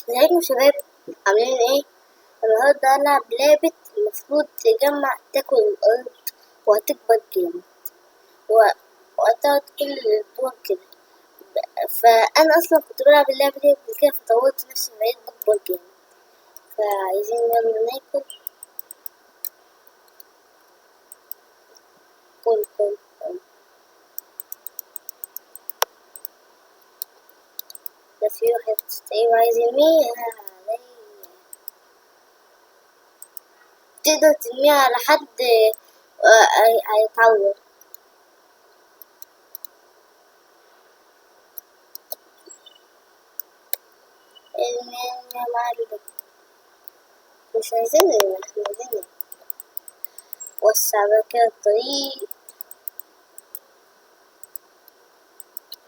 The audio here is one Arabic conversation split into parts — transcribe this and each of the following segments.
ازيكم يا شباب، عاملين ايه؟ النهارده هلعب لعبة المفروض تجمع تاكل الأرض وهتكبر جامد وهتقعد كل الدول كده. فأنا أصلا كنت بلعب اللعبة دي قبل كده فطورت نفسي بقيت بكبر جامد. فعايزين يلا ناكل. كل ده في واحد تلاقيه عايز يرميها عليا. تقدر ترميها على حد هيتعور. ارمي يا معلم، مش عايزين احنا عايزين وسع بقى كده الطريق.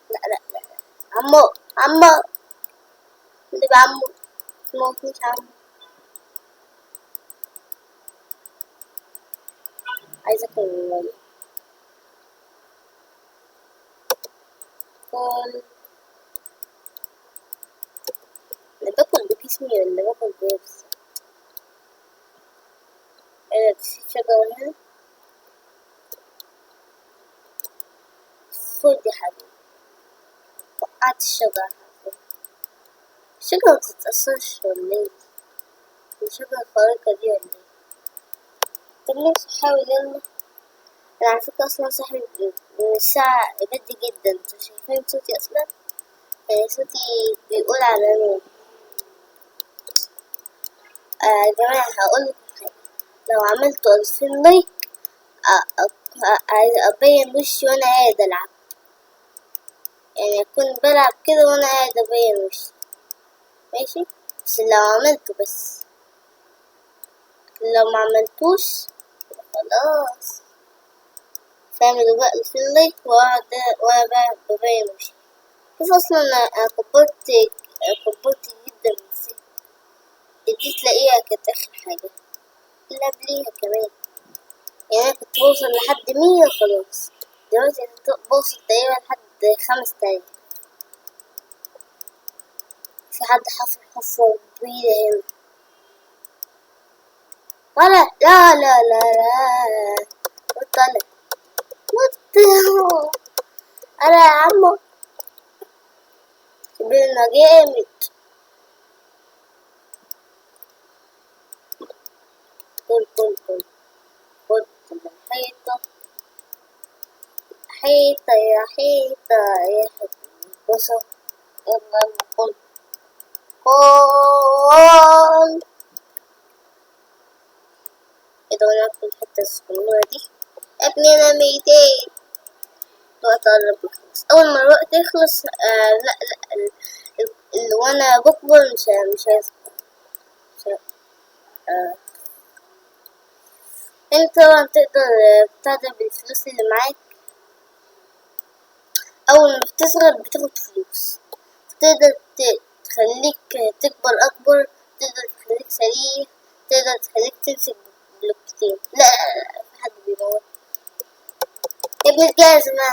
لا عمو اللي بعمو مش عمو. عايزة اكل كل انا باكل بجسمي ولا باكل بنفسي؟ ايه ده، في شجرة هنا. خد يا حبيبي، وقعت الشجرة. الشجرة متتأثرش ولا ايه؟ الشجرة الخارقة دي ولا ايه؟ طب نفسي احاول يلا. انا على فكرة اصلا صاحبي من الساعة بدري جدا، انتوا شايفين صوتي اصلا؟ يعني صوتي بيقول على نوم. يا جماعة هقول لكم حاجة، لو عملت 2000 لايك عايزة أبين وشي وأنا قاعد ألعب، يعني أكون بلعب كده وأنا قاعد أبين وشي، ماشي؟ بس لو عملته بس، لو ما عملتوش خلاص. فاعملوا بقى 2000 لايك وأنا بقى ببين وشي. بس أصلا أنا كبرت جدا من السن دي، تلاقيها كانت آخر حاجة اللي قبليها كمان. يعني أنا كنت بوصل لحد 100 خلاص، دلوقتي بوصل تقريبا لحد 5000. في حد حفر حفرة كبيرة هنا. ولا لا نط أنا يا عمو كبرنا جامد. كل خد الحيطة، حيطة يا حيطة يا حيطة بصل. يلا كل كده وناكل الحتة الصغيرة دي. يا ابني أنا 200. الوقت قرب يخلص. أول ما الوقت يخلص لا اللي وأنا بكبر مش هيصبر. انت طبعا تقدر بتاخد بالفلوس اللي معاك. أول ما بتصغر بتاخد فلوس، تقدر تخليك تكبر أكبر، تقدر تخليك سريع، تقدر تخليك تمسك بلوكتين. لا في حد بيموت يا ابن الجزمة.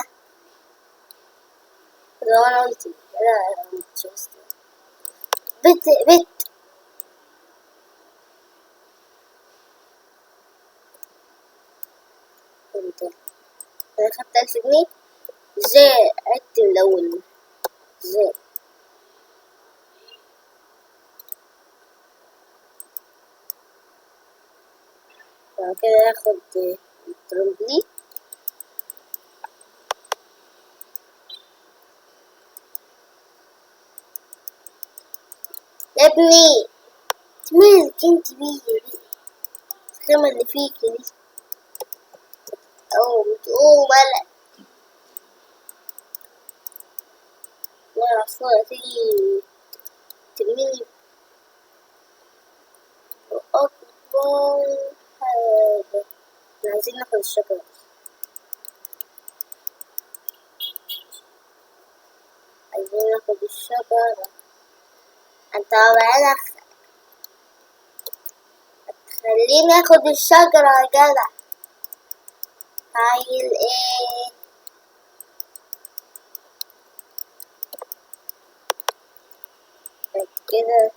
لو أنا قلت لا مش أصلا بت انت. أنا خدت 1000 جنيه. ازاي عدت من الأول؟ ازاي؟ بعد كده هاخد الترمبلين. يا ابني مالك انت بيه الخامة اللي فيك دي؟ او بتقوم ملك والعصفورة تيجي ترميني بأكبر حاجة. احنا عايزين ناخد الشجرة، عايزين ناخد الشجرة. انت وعينك خليني اخد الشجرة يا جدع. عيل ايه؟ كده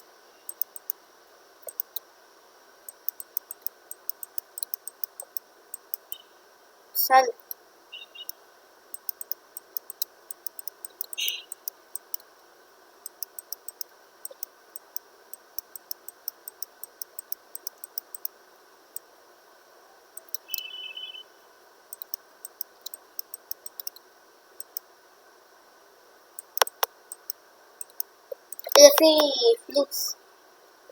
سهل. كده في فلوس.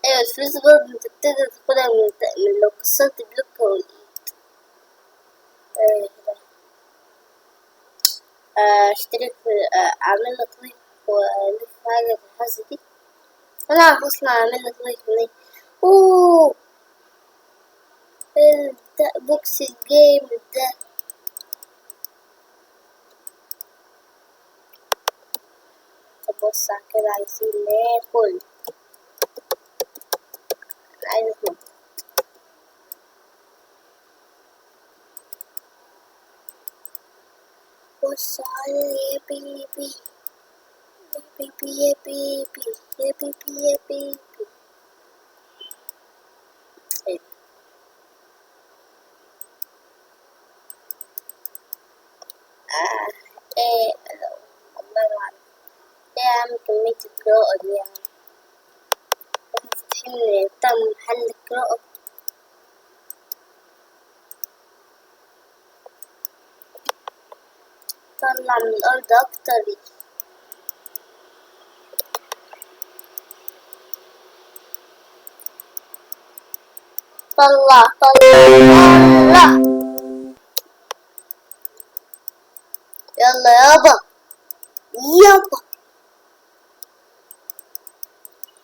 ايوه الفلوس برضه انت بتقدر تاخدها من لو كسرت بلوك او الايد. اشترك في اعمل لك لايك والف حاجة الحظ دي. انا اعرف اصلا اعمل لك لايك منين. اوه بوكس الجيم ده. طب بص على كده عايزين ناكل. عايز اكل. بص على يا بيبي يا بيبي يا بيبي يا بيبي يا بيبي. ايه ايه والله ما اعرف ايه يا عم كمية القراءة دي. يعني احنا فاتحين بتاع محل قراءة. طلع من الأرض أكتر. طلع طلع طلع. يلا يابا يابا.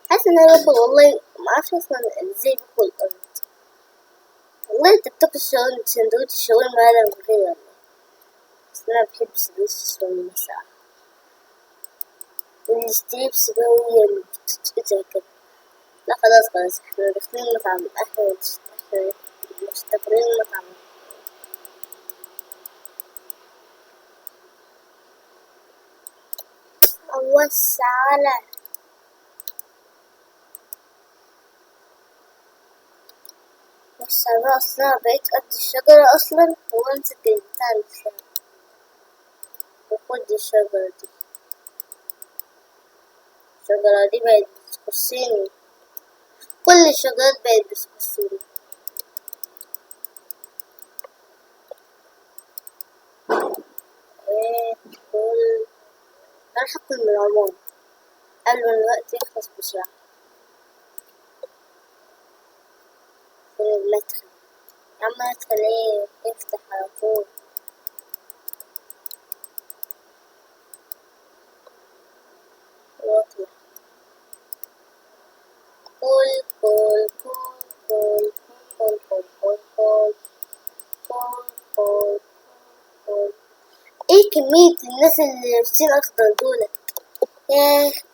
حاسس ان انا باكل والله معرفش اصلا ازاي باكل الأرض. والله انت بتاكل سندوتش الشاورما هذا من غير والله. بس انا بحب سندوتش الشاورما ساعة. والستريبس ده هي اللي بتتقطع كده. لا خلاص احنا داخلين مطعم. احنا مستقرين مطعم. وسع على وسع بقى. اصلا بقيت قد الشجرة اصلا وامسك البتاع اللي وخد الشجرة دي. الشجرة دي بقت بتخصني. كل الشجرات بقت بتخصني. ايه كل انا هاكل من العمود قبل ما الوقت يخلص بسرعة. فين المدخل يا عم؟ مدخل ايه؟ افتح على طول. واطلع. كل كل كل كل كل كل كل كل كل كل. ايه كمية الناس اللي لابسين اخضر دول؟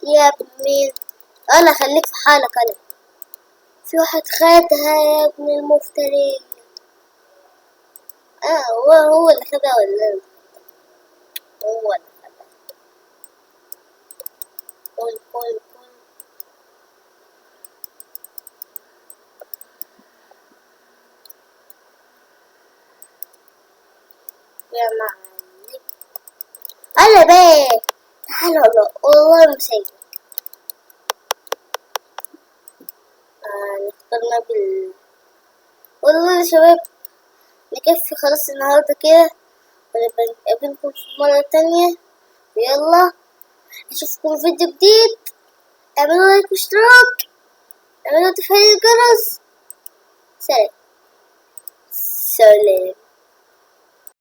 يا ابني انا خليك في حالك. انا في واحد خدها يا ابن المفتري. هو اللي خدها ولا أنا؟ هو اللي خدها. كل يا معلم. انا بقى تعالى والله مسيب. نختارنا والله يا شباب نكفي خلاص النهاردة كده. ونبقى نقابلكم في مرة تانية. يلا اشوفكم في فيديو جديد. اعملوا لايك واشتراك. اعملوا تفعيل الجرس. سلام.